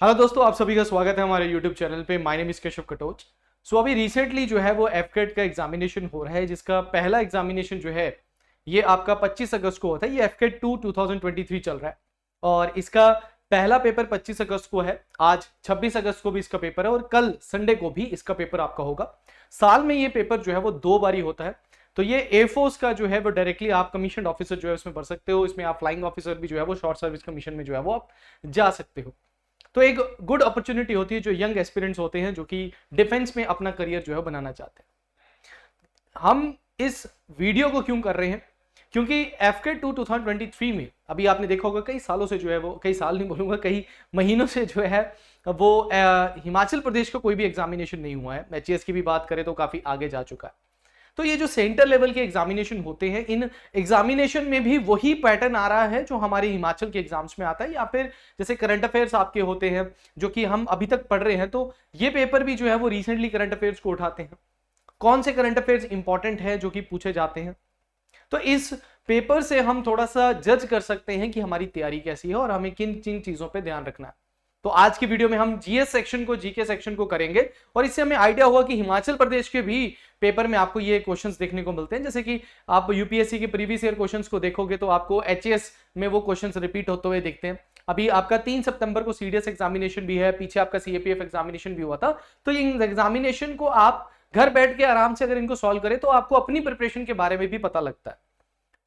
Hello दोस्तों, आप सभी का स्वागत है हमारे यूट्यूब चैनल पे। My name is Keshav Katoch. So अभी रिसेंटली जो है वो एफकेट का एग्जामिनेशन हो रहा है, जिसका पहला एग्जामिनेशन जो है ये आपका 25 अगस्त को होता है। ये एफकेट 2023 चल रहा है और इसका पहला पेपर 25 अगस्त को है। आज 26 अगस्त को भी इसका पेपर है और कल संडे को भी इसका पेपर आपका होगा। साल में ये पेपर जो है वो 2 बारी होता है। तो ये एयरफोर्स का जो है वो डायरेक्टली आप कमीशन ऑफिसर जो है उसमें भर सकते हो। इसमें आप फ्लाइंग ऑफिसर भी जो है वो शॉर्ट सर्विस कमीशन में जो है वो आप जा सकते हो। तो एक गुड अपॉर्चुनिटी होती है जो यंग एस्पिरेंट्स होते हैं जो कि डिफेंस में अपना करियर जो है बनाना चाहते हैं। हम इस वीडियो को क्यों कर रहे हैं? क्योंकि एफके 2023 में अभी आपने देखा होगा कई सालों से जो है वो, कई साल नहीं बोलूंगा, कई महीनों से जो है वो हिमाचल प्रदेश का कोई भी एग्जामिनेशन नहीं हुआ है। एचएएस की भी बात करें तो काफी आगे जा चुका है। तो ये जो सेंटर लेवल के एग्जामिनेशन होते हैं, इन एग्जामिनेशन में भी वही पैटर्न आ रहा है जो हमारे हिमाचल के एग्जाम्स में आता है, या फिर जैसे करंट अफेयर्स आपके होते हैं जो कि हम अभी तक पढ़ रहे हैं। तो ये पेपर भी जो है वो रिसेंटली करंट अफेयर्स को उठाते हैं। कौन से करंट अफेयर्स इंपॉर्टेंट है जो कि पूछे जाते हैं, तो इस पेपर से हम थोड़ा सा जज कर सकते हैं कि हमारी तैयारी कैसी है और हमें किन किन चीजों पर ध्यान रखना है। तो आज की वीडियो में हम जीएस सेक्शन को, जीके सेक्शन को करेंगे और इससे हमें आइडिया होगा कि हिमाचल प्रदेश के भी पेपर में आपको ये क्वेश्चंस देखने को मिलते हैं। जैसे कि आप यूपीएससी के प्रीवियस ईयर क्वेश्चंस को देखोगे तो आपको एचएएस में वो क्वेश्चंस रिपीट होते हुए दिखते हैं। अभी आपका 3 सितंबर को सीडीएस एग्जामिनेशन भी है, पीछे आपका सीएपीएफ एग्जामिनेशन भी हुआ था। तो इन एग्जामिनेशन को आप घर बैठ के आराम से अगर इनको सॉल्व करें तो आपको अपनी प्रिपरेशन के बारे में भी पता लगता है।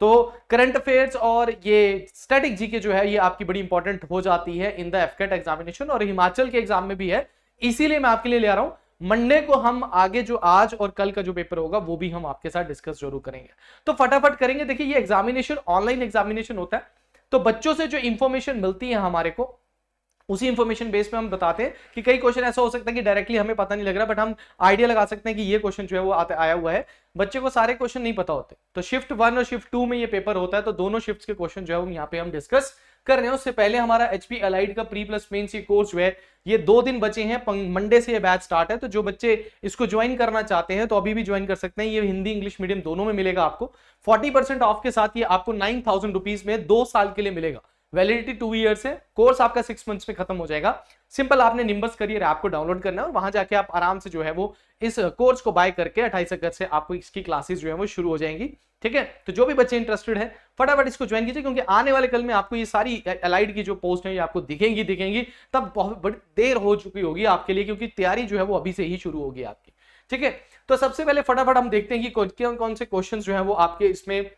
तो करंट अफेयर्स और ये स्टैटिक जीके जो है ये आपकी बड़ी इंपॉर्टेंट हो जाती है इन द एफकेट एग्जामिनेशन, और हिमाचल के एग्जाम में भी है। इसीलिए मैं आपके लिए ले आ रहा हूं। मंडे को हम आगे जो आज और कल का जो पेपर होगा वो भी हम आपके साथ डिस्कस जरूर करेंगे। तो फटाफट करेंगे। देखिए, ये एग्जामिनेशन ऑनलाइन एग्जामिनेशन होता है, तो बच्चों से जो इंफॉर्मेशन मिलती है हमारे को, उसी इंफॉर्मेशन बेस पे हम बताते हैं कि कई क्वेश्चन ऐसा हो सकता है कि डायरेक्टली हमें पता नहीं लग रहा, बट हम आइडिया लगा सकते हैं कि ये क्वेश्चन जो है वो आया हुआ है। बच्चे को सारे क्वेश्चन नहीं पता होते, तो शिफ्ट 1 और शिफ्ट 2 में ये पेपर होता है। तो दोनों शिफ्ट के क्वेश्चन जो है यहाँ पे हम डिस्कस कर रहे हैं। उससे पहले हमारा एचपी अलाइड का प्री प्लस मेंस कोर्स जो है ये 2 दिन बचे हैं। मंडे से ये बैच स्टार्ट है, तो जो बच्चे इसको ज्वाइन करना चाहते हैं तो अभी भी ज्वाइन कर सकते हैं। ये हिंदी इंग्लिश मीडियम दोनों में मिलेगा आपको। 40% ऑफ के साथ ये आपको 9,000 रुपीज में 2 साल के लिए मिलेगा। वैलिडिटी 2 ईयर्स है। कोर्स आपका 6 मंथ्स में खत्म हो जाएगा। सिंपल, आपने निम्बस करियर ऐप को डाउनलोड करना है और वहां जाके आप आराम से जो है वो इस कोर्स को बाय करके 28 अगस्त से आपको इसकी क्लासेस जो है वो शुरू हो जाएंगी। ठीक है, तो जो भी बच्चे इंटरेस्टेड है फटाफट इसको ज्वाइन कीजिए, क्योंकि आने वाले कल में आपको ये सारी अलाइड की जो पोस्ट है ये आपको दिखेंगी तब बहुत बड़ी देर हो चुकी होगी आपके लिए, क्योंकि तैयारी जो है वो अभी से ही शुरू होगी आपकी। ठीक है, तो सबसे पहले फटाफट हम देखते हैं कि कौन कौन से क्वेश्चन जो है वो आपके इसमें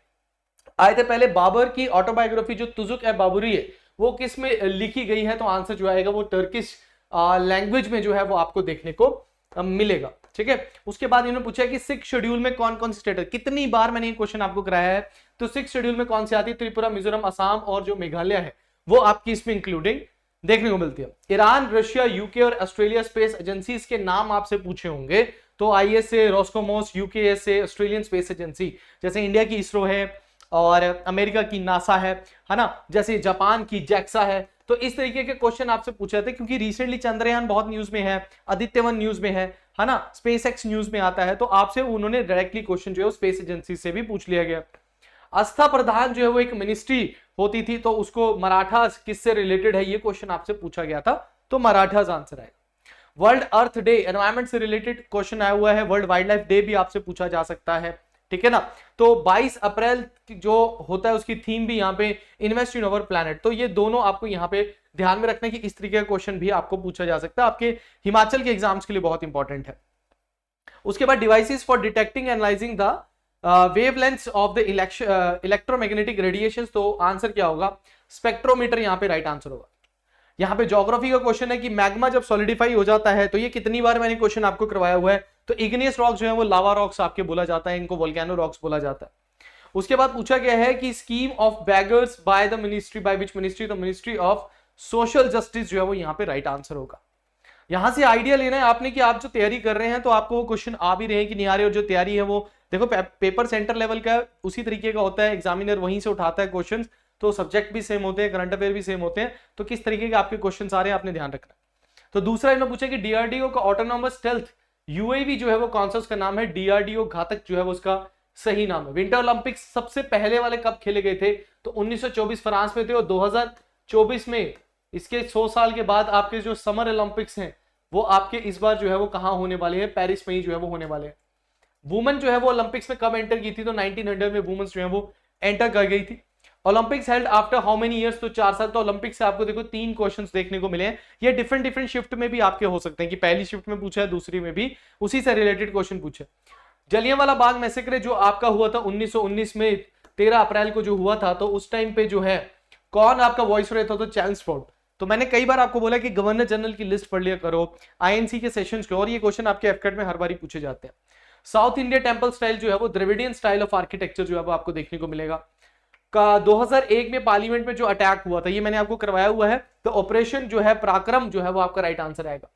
आए थे। पहले बाबर की ऑटोबायोग्राफी जो तुजुक ए बाबरी है वो किस में लिखी गई है? तो आंसर जो आएगा वो टर्किश लैंग्वेज में जो है वो आपको देखने को मिलेगा। ठीक है, उसके बाद इन्होंने पूछा कि 6 शेड्यूल में कौन कौन से स्टेट है। कितनी बार मैंने ये क्वेश्चन आपको कराया है? तो 6 शेड्यूल में कौन सी आती है? त्रिपुरा, मिजोरम, असम और जो मेघालय है वो आपकी इसमें इंक्लूडिंग देखने को मिलती है। ईरान, रशिया, यूके और ऑस्ट्रेलिया स्पेस एजेंसीज के नाम आपसे पूछे होंगे, तो आईएसए, रोस्कोमोस, यूकेएसए, ऑस्ट्रेलियन स्पेस एजेंसी। जैसे इंडिया की इसरो है और अमेरिका की नासा है ना, जैसे जापान की जैक्सा है। तो इस तरीके के क्वेश्चन आपसे पूछे जाते हैं, क्योंकि रिसेंटली चंद्रयान बहुत न्यूज में है, आदित्यवन न्यूज में है ना, स्पेस एक्स न्यूज में आता है। तो आपसे उन्होंने डायरेक्टली क्वेश्चन जो है स्पेस एजेंसी से भी पूछ लिया गया। आस्था प्रधान जो है वो एक मिनिस्ट्री होती थी, तो उसको मराठास किससे रिलेटेड है ये क्वेश्चन आपसे पूछा गया था, तो मराठास आंसर आएगा। वर्ल्ड अर्थ डे एनवायरमेंट से रिलेटेड क्वेश्चन आया हुआ है। वर्ल्ड वाइल्ड लाइफ डे भी आपसे पूछा जा सकता है। ठीक है ना, तो 22 अप्रैल जो होता है उसकी थीम भी यहाँ पे इन्वेस्ट इन अवर प्लैनेट। तो ये दोनों आपको यहाँ पे ध्यान में रखना कि इस तरीके का क्वेश्चन भी आपको पूछा जा सकता है। आपके हिमाचल के एग्जाम्स के लिए बहुत इंपॉर्टेंट है। उसके बाद devices for detecting analysing the wavelengths of the electromagnetic radiations. तो आंसर क्या होगा? स्पेक्ट्रोमीटर यहाँ पे राइट आंसर होगा। यहाँ पे ज्योग्राफी का क्वेश्चन है कि मैग्मा जब सॉलिडिफाई हो जाता है, तो ये कितनी बार मैंने क्वेश्चन आपको करवाया हुआ है, तो इग्नियस रॉक्स जो है वो लावा रॉक्स आपके बोला जाता है, इनको वोल्केनो रॉक्स बोला जाता है। उसके बाद पूछा गया है कि scheme of beggars by the ministry, by which ministry? तो मिनिस्ट्री ऑफ सोशल जस्टिस जो है वो यहाँ पे राइट आंसर होगा। यहां से आइडिया लेना है आपने कि आप जो तैयारी कर रहे हैं तो आपको वो क्वेश्चन आ भी रहे हैं कि नहीं आ रहे, और जो तैयारी है वो देखो पेपर सेंटर लेवल का उसी तरीके का होता है, एग्जामिनर वहीं से उठाता है क्वेश्चन, तो सब्जेक्ट भी सेम होते हैं, करंट अफेयर भी सेम होते हैं, तो किस तरीके के आपके क्वेश्चन आ रहे हैं आपने ध्यान रखना है। तो दूसरा इन्होंने पूछा कि डीआरडीओ का ऑटोनॉमस स्टेल्थ यूएवी जो है वो कौन सा उसका नाम है? डीआरडीओ घातक जो है वो उसका सही नाम है। विंटर ओलंपिक्स सबसे पहले वाले कब खेले गए थे? तो 1924 फ्रांस में थे, और 2024 में इसके 100 साल के बाद आपके जो समर ओलंपिक्स हैं वो आपके इस बार जो है वो कहाँ होने वाले हैं, पेरिस में ही जो है वो होने वाले हैं। वुमेन जो है वो ओलंपिक्स में कब एंटर की थी, तो 1900 में वुमेन्स जो है वो एंटर कर गई थी। Olympics held after how many years, तो 4 साल। तो ओलंपिक्स से आपको देखो 3 क्वेश्चंस देखने को मिले हैं। ये डिफरेंट शिफ्ट में भी आपके हो सकते हैं कि पहली शिफ्ट में पूछा है, दूसरी में भी उसी से रिलेटेड क्वेश्चन पूछे। जलियांवाला बाग मैसेकर जो आपका हुआ था 1919 में 13 अप्रैल को जो हुआ था, तो उस टाइम पे जो है कौन आपका वॉइस रहता था, चैम्सफोर्ड। तो मैंने कई बार आपको बोला कि गवर्नर जनरल की लिस्ट पढ़ लिया करो, आईएनसी के सेशंस को, और ये क्वेश्चन आपके एफकेट में हर बार पूछे जाते हैं। साउथ इंडिया टेंपल स्टाइल जो है वो द्रविडियन स्टाइल ऑफ आर्किटेक्चर जो है वो आपको देखने को मिलेगा। का 2001 में पार्लियामेंट में जो अटैक हुआ था, ये मैंने आपको करवाया हुआ है। तो ऑपरेशन जो है पराक्रम जो है वो आपका राइट आंसर आएगा।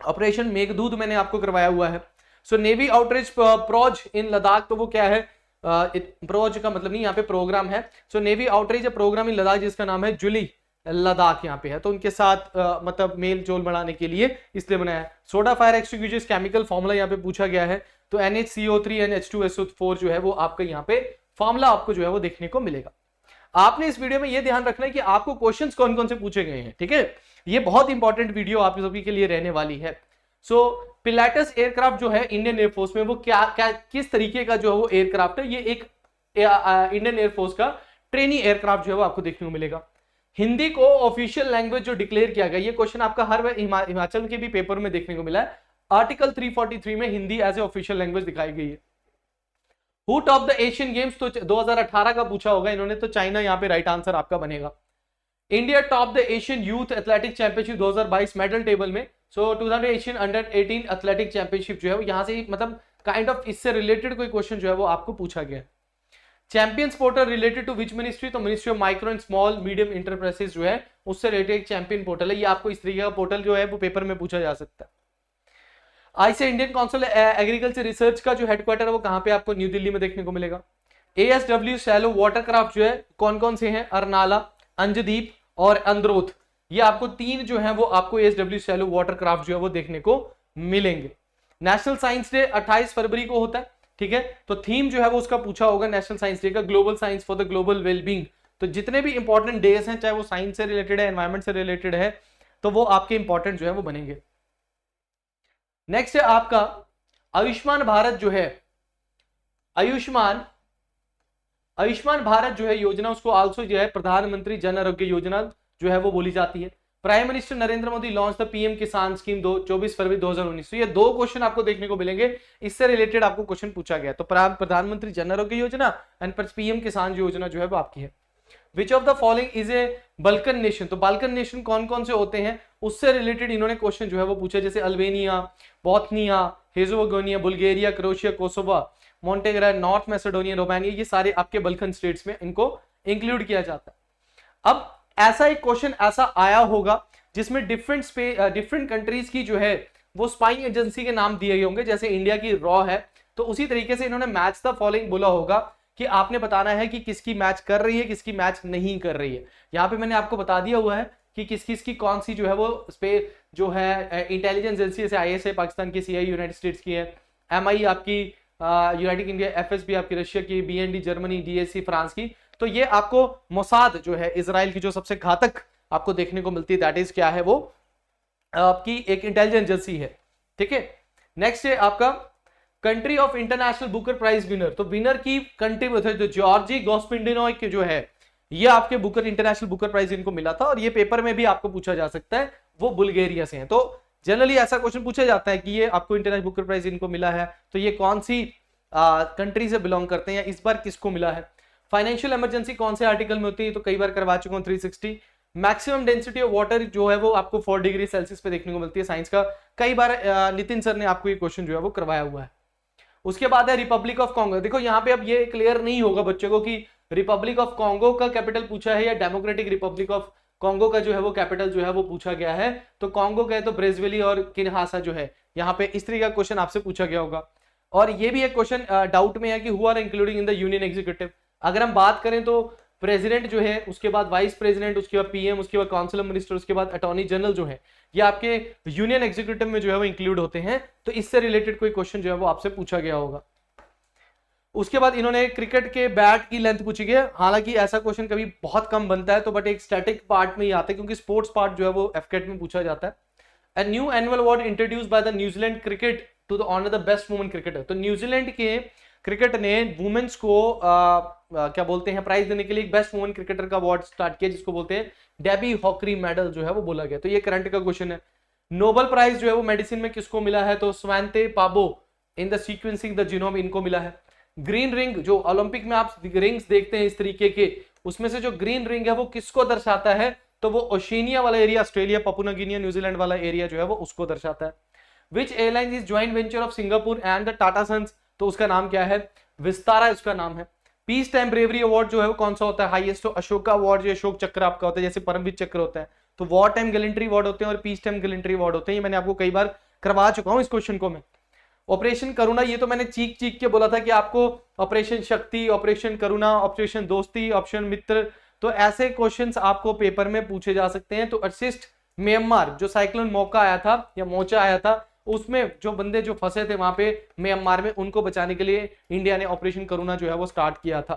ऑपरेशन मेघदूत मैंने आपको करवाया हुआ है। सो नेवी आउटरीच प्रोज इन लद्दाख, तो वो क्या है, प्रोज का मतलब नहीं, यहाँ पे प्रोग्राम है। सो नेवी आउटरीच प्रोग्राम इन लद्दाख जिसका नाम है जुली लद्दाख यहाँ पे है, तो उनके साथ मतलब मेल जोल बढ़ाने के लिए इसलिए बनाया है। Soda fire extinguishers chemical formula यहाँ पे पूछा गया है, तो NHCO3 and H2SO4 जो है वो आपका यहाँ पे फॉर्मूला आपको जो है वो देखने को मिलेगा। आपने इस वीडियो में ये ध्यान रखना है कि आपको क्वेश्चंस कौन कौन से पूछे गए हैं, ठीक है। ये बहुत इंपॉर्टेंट वीडियो आप सभी के लिए रहने वाली है। सो पिलाटस एयरक्राफ्ट जो है इंडियन एयरफोर्स में, वो क्या क्या किस तरीके का जो है वो एयरक्राफ्ट है, ये एक इंडियन एयरफोर्स का ट्रेनी एयरक्राफ्ट जो है वो आपको देखने को मिलेगा। हिंदी को ऑफिशियल लैंग्वेज जो डिक्लेयर किया गया, ये क्वेश्चन आपका हर हिमाचल के भी पेपर में देखने को मिला है। आर्टिकल 343 में Hindi as a official language दिखाई गई है। Who top the Asian Games, तो 2018 का पूछा होगा इन्होंने, तो चाइना यहाँ पे राइट आंसर आपका बनेगा। India top the Asian youth athletic championship 2022 medal table में। So 2000 Asian under 18 athletic championship जो है यहाँ से मतलब काइंड ऑफ इससे रिलेटेड कोई क्वेश्चन जो है वो आपको पूछा गया। Champions portal related to which ministry, तो ministry of micro and small medium enterprises जो है उससे रिलेटेड चैंपियन पोर्टल है। ये आपको इस तरीके का पोर्टल जो है वो पेपर में पूछा जा सकता है। ICA Indian council agriculture research का जो हेडक्वार्टर है वो कहां पे आपको न्यू दिल्ली में देखने को मिलेगा। ASW शैलो वाटरक्राफ्ट जो है कौन कौन से हैं, अरनाला, अंजदीप और अंद्रोथ, ये आपको 3 जो है वो आपको ASW शैलो वाटरक्राफ्ट जो है वो देखने को मिलेंगे। नेशनल साइंस डे 28 फरवरी को होता है, ठीक है। तो थीम जो है वो उसका पूछा होगा नेशनल साइंस डे का, global science for the global wellbeing. तो जितने भी इंपॉर्टेंट डेज हैं, चाहे वो साइंस से रिलेटेड है, एनवायरमेंट से रिलेटेड है, तो वो आपके इंपॉर्टेंट जो है वो बनेंगे। नेक्स्ट है आपका आयुष्मान भारत जो है, आयुष्मान भारत जो है योजना, उसको आल्सो जो है प्रधानमंत्री जन आरोग्य योजना जो है वो बोली जाती है। Prime minister Narendra Modi launch the PM किसान स्कीम 24 फरवरी 2019। तो ये 2 क्वेश्चन आपको देखने को मिलेंगे, इससे रिलेटेड आपको क्वेश्चन पूछा गया। तो प्रधानमंत्री जन आरोग्य योजना एंड पीएम किसान योजना जो है वो आपकी है। Which of the following is a Balkan nation, तो बाल्कन नेशन कौन कौन से होते हैं उससे रिलेटेड इन्होंने क्वेश्चन जो है वो पूछा, जैसे Albania, Bosnia, Herzegovina, Bulgaria, Croatia, Kosovo, Montenegro, North Macedonia, Romania, ये सारे आपके बाल्कन स्टेट्स में इनको इंक्लूड किया जाता है। अब ऐसा एक क्वेश्चन ऐसा आया होगा जिसमें डिफरेंट कंट्रीज की जो है वो स्पाइंग एजेंसी के नाम दिए गए होंगे, जैसे इंडिया की रॉ है, तो उसी तरीके से इन्होंने मैच द फॉलोइंग बोला होगा कि आपने बताना है कि किसकी मैच कर रही है, किसकी मैच नहीं कर रही है। यहाँ पे मैंने आपको बता दिया हुआ है कि किस किस की कौन सी जो है वो जो है इंटेलिजेंस एजेंसी, जैसे ISI पाकिस्तान की, CIA यूनाइटेड स्टेट्स की है, MI आपकी यूनाइटेड इंडिया, FSB आपकी रशिया की, BND जर्मनी, DSC फ्रांस की। तो ये आपको मोसाद जो है इजराइल की जो सबसे घातक आपको देखने को मिलती है, दैट इज क्या है, वो आपकी एक इंटेलिजेंस एजेंसी है, ठीक है। नेक्स्ट है आपका country of international Booker prize winner, तो विनर की कंट्री जो जॉर्जी गोस्पिंडिनोय के जो है ये आपके बुकर इंटरनेशनल बुकर प्राइज इनको मिला था, और ये पेपर में भी आपको पूछा जा सकता है, वो बुल्गारिया से हैं। तो जनरली ऐसा क्वेश्चन पूछा जाता है कि ये आपको इंटरनेशनल बुकर प्राइज इनको मिला है, तो ये कौन सी कंट्री से बिलोंग करते हैं या इस बार किसको मिला है। फाइनेंशियल इमरजेंसी कौन से आर्टिकल में होती है, तो कई बार करवा चुका हूं 360। मैक्सिमम डेंसिटी ऑफ वाटर जो है वो आपको 4 डिग्री सेल्सियस पे देखने को मिलती है, साइंस का। कई बार नितिन सर ने आपको ये क्वेश्चन जो है वो करवाया हुआ है। उसके बाद है रिपब्लिक ऑफ कॉन्गो। देखो यहाँ पे अब ये क्लियर नहीं होगा बच्चों को कि रिपब्लिक ऑफ कॉन्गो का कैपिटल पूछा है या डेमोक्रेटिक रिपब्लिक ऑफ कॉन्गो का जो है वो कैपिटल जो है वो पूछा गया है। तो कॉन्गो का है तो ब्रेज़विली और किन्हासा जो है यहाँ पे इस तरीके का क्वेश्चन आपसे पूछा गया होगा। और ये भी एक क्वेश्चन डाउट में है कि who are including in the union executive. अगर हम बात करें तो प्रेसिडेंट जो है, उसके बाद वाइस प्रेसिडेंट, उसके बाद पीएम, उसके बाद काउंसिल ऑफ मिनिस्टर, उसके बाद अटॉर्नी जनरल जो है ये आपके यूनियन एग्जीक्यूटिव में जो है वो इंक्लूड होते हैं। तो इससे रिलेटेड कोई क्वेश्चन जो है वो आपसे पूछा गया होगा। उसके बाद इन्होंने क्रिकेट के बैट की लेंथ पूछी गई, हालांकि ऐसा क्वेश्चन कभी बहुत कम बनता है, तो बट एक स्टैटिक पार्ट में ही आता है क्योंकि स्पोर्ट्स पार्ट जो है वो एफकेट में पूछा जाता है। A new annual award introduced by the New Zealand cricket to the honor the best women cricketer। तो न्यूजीलैंड के क्रिकेट ने वुमेन्स को क्या बोलते हैं प्राइज देने के लिए एक बेस्ट वुमेन क्रिकेटर का अवार्ड स्टार्ट किया, जिसको बोलते हैं डेबी हॉकरी मेडल जो है वो बोला गया। तो ये करंट का क्वेश्चन है। नोबेल प्राइज जो है वो मेडिसिन में किसको मिला है, तो स्वांते पाबो in the sequencing the genome, इनको मिला है। ग्रीन रिंग जो ओलंपिक में आप रिंग्स देखते हैं इस तरीके के, उसमें से जो ग्रीन रिंग है वो किसको दर्शाता है, तो वो ओशिनिया वाला area, Australia, Papua Guinea, New Zealand वाला एरिया जो है वो उसको दर्शाता है। Which airline is joint venture of Singapore and the Tata Sons, तो उसका नाम क्या है, विस्तारा उसका नाम है। पीस टाइम ब्रेवरी अवार्ड जो है वो कौन सा होता है, हाईएस्ट, तो अशोका अवार्ड जो अशोक चक्र आपका होता है, जैसे परमवीर चक्र होता है, तो वॉर टाइम गैलेंट्री अवार्ड होते हैं और पीस टाइम गैलेंट्री अवार्ड होते हैं। ये मैंने आपको कई बार करवा चुका हूं इस क्वेश्चन को मैं। ऑपरेशन करुणा, ये तो मैंने चीख चीख के बोला था कि आपको ऑपरेशन शक्ति, ऑपरेशन करुणा, ऑपरेशन दोस्ती, ऑप्शन मित्र, तो ऐसे क्वेश्चंस आपको पेपर में पूछे जा सकते हैं। तो असिस्ट म्यांमार, जो साइक्लोन मौका आया था या मोचा आया था, उसमें जो बंदे जो फंसे थे वहां पे म्यांमार में, उनको बचाने के लिए इंडिया ने ऑपरेशन करुणा जो है वो स्टार्ट किया था।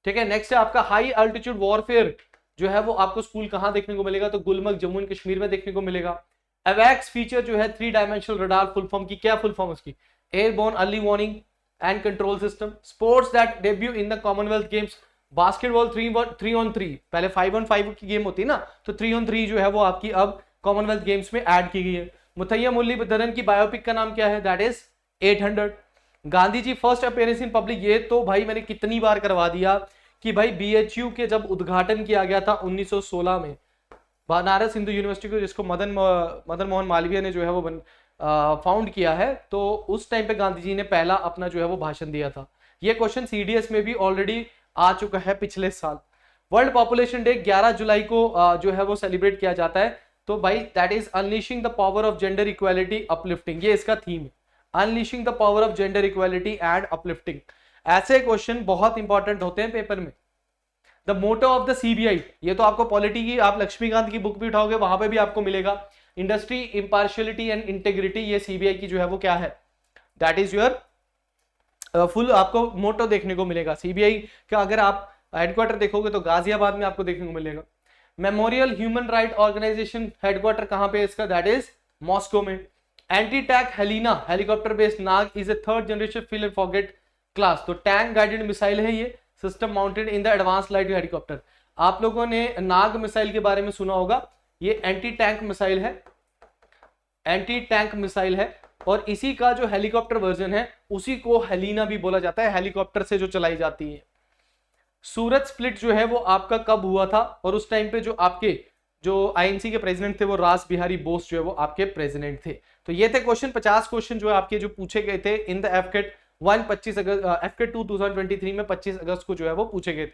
ठीक है, नेक्स्ट है आपका हाई अल्टीट्यूड वॉरफेयर जो है वो आपको स्कूल कहां देखने को मिलेगा, तो गुलमर्ग जम्मू एंड कश्मीर में देखने को मिलेगा। एवैक्स फीचर जो है 3 डायमेंशनल रडार, फुल फॉर्म की क्या फुल फॉर्म उसकी, airborne early warning and control system. Sports that debut in the Commonwealth games, basketball 3-on-3, पहले 5-on-5 की गेम होती है ना, तो 3-on-3 जो है वो आपकी अब कॉमनवेल्थ गेम्स में ऐड की गई है। मुथैया मुरलीधरन की बायोपिक का नाम क्या है, that is 800। Gandhi ji first appearance in public, ये तो भाई मैंने कितनी बार करवा दिया कि भाई बीएचयू के जब उद्घाटन किया गया था 1916 में बनारस हिंदू यूनिवर्सिटी को, जिसको मदन मोहन मालवीय ने जो है वो फाउंड किया है, तो उस टाइम पे गांधी जी ने पहला अपना जो है वो भाषण दिया था। ये क्वेश्चन सीडीएस में भी ऑलरेडी आ चुका है पिछले साल। वर्ल्ड पॉपुलेशन डे 11 जुलाई को जो है वो सेलिब्रेट किया जाता है, तो भाई that is unleashing the power of gender equality uplifting, ये इसका थीम है, unleashing the power of gender equality and uplifting. ऐसे क्वेश्चन बहुत इंपॉर्टेंट होते हैं पेपर में। The motto of the CBI, ये तो आपको पॉलिटी की, आप लक्ष्मीकांत की बुक भी उठाओगे वहां पे भी आपको मिलेगा। इंडस्ट्री, इंपार्शियलिटी एंड इंटेग्रिटी, ये सीबीआई की जो है वो क्या है, दैट इज योर फुल आपको मोटो देखने को मिलेगा। सीबीआई का अगर आप हेडक्वार्टर देखोगे तो गाजियाबाद में आपको देखने को मिलेगा। Memorial human right organisation headquarter कहां पे इसका, दैट इज मॉस्को में। Anti tank Helina helicopter based Nag is a 3rd generation fill and forget class, तो टैंक गाइडेड मिसाइल है ये, system mounted in the advance light helicopter. आप लोगों ने नाग मिसाइल के बारे में सुना होगा, ये एंटी टैंक मिसाइल है, एंटी टैंक मिसाइल है, और इसी का जो हेलीकॉप्टर वर्जन है उसी को हेलिना भी बोला जाता है, हेलीकॉप्टर से जो चलाई जाती है। सूरत स्प्लिट जो है वो आपका कब हुआ था, और उस टाइम पे जो आपके जो आईएनसी के प्रेसिडेंट थे वो रास बिहारी बोस जो है वो आपके प्रेसिडेंट थे। तो ये थे क्वेश्चन, 50 क्वेश्चन जो है आपके जो पूछे गए थे इन द एफकेट 25 अगस्त, एफकेट 2 2023 में 25 अगस्त को जो है वो पूछे गए थे।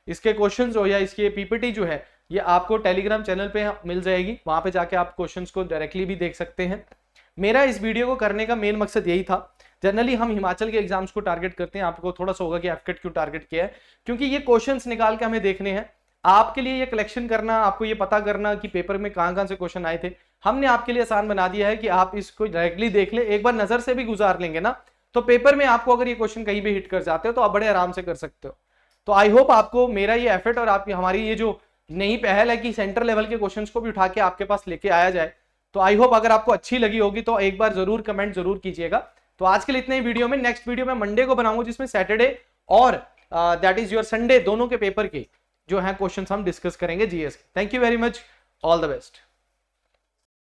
इसके क्वेश्चन जो या इसकी पीपीटी जो है ये आपको टेलीग्राम चैनल पे मिल जाएगी, वहां पे जाके आप क्वेश्चंस को डायरेक्टली भी देख सकते हैं। मेरा इस वीडियो को करने का मेन मकसद यही था, जनरली हम हिमाचल के एग्जाम्स को टारगेट करते हैं, आपको थोड़ा सा होगा कि एफकेट क्यों टारगेट किया है, क्योंकि ये क्वेश्चंस निकाल के हमें देखने हैं। आपके लिए ये कलेक्शन करना, आपको ये पता करना कि पेपर में कहां से क्वेश्चन आए थे, हमने आपके लिए आसान बना दिया है कि आप इसको डायरेक्टली देख ले, एक बार नजर से भी गुजार लेंगे ना, तो पेपर में आपको अगर ये क्वेश्चन कहीं भी हिट कर जाते हो तो आप बड़े आराम से कर सकते हो। तो आई होप आपको मेरा ये एफर्ट और आपकी हमारी ये जो नई पहल है कि सेंटर लेवल के क्वेश्चंस को भी उठा के आपके पास लेके आया जाए, तो आई होप अगर आपको अच्छी लगी होगी तो एक बार जरूर कमेंट जरूर कीजिएगा। तो आज के लिए इतने ही वीडियो में, नेक्स्ट वीडियो में मंडे को बनाऊंगा जिसमें सैटरडे और दैट इज योर संडे दोनों के पेपर के जो है क्वेश्चंस हम डिस्कस करेंगे जीएस के। Thank you very much, all the best.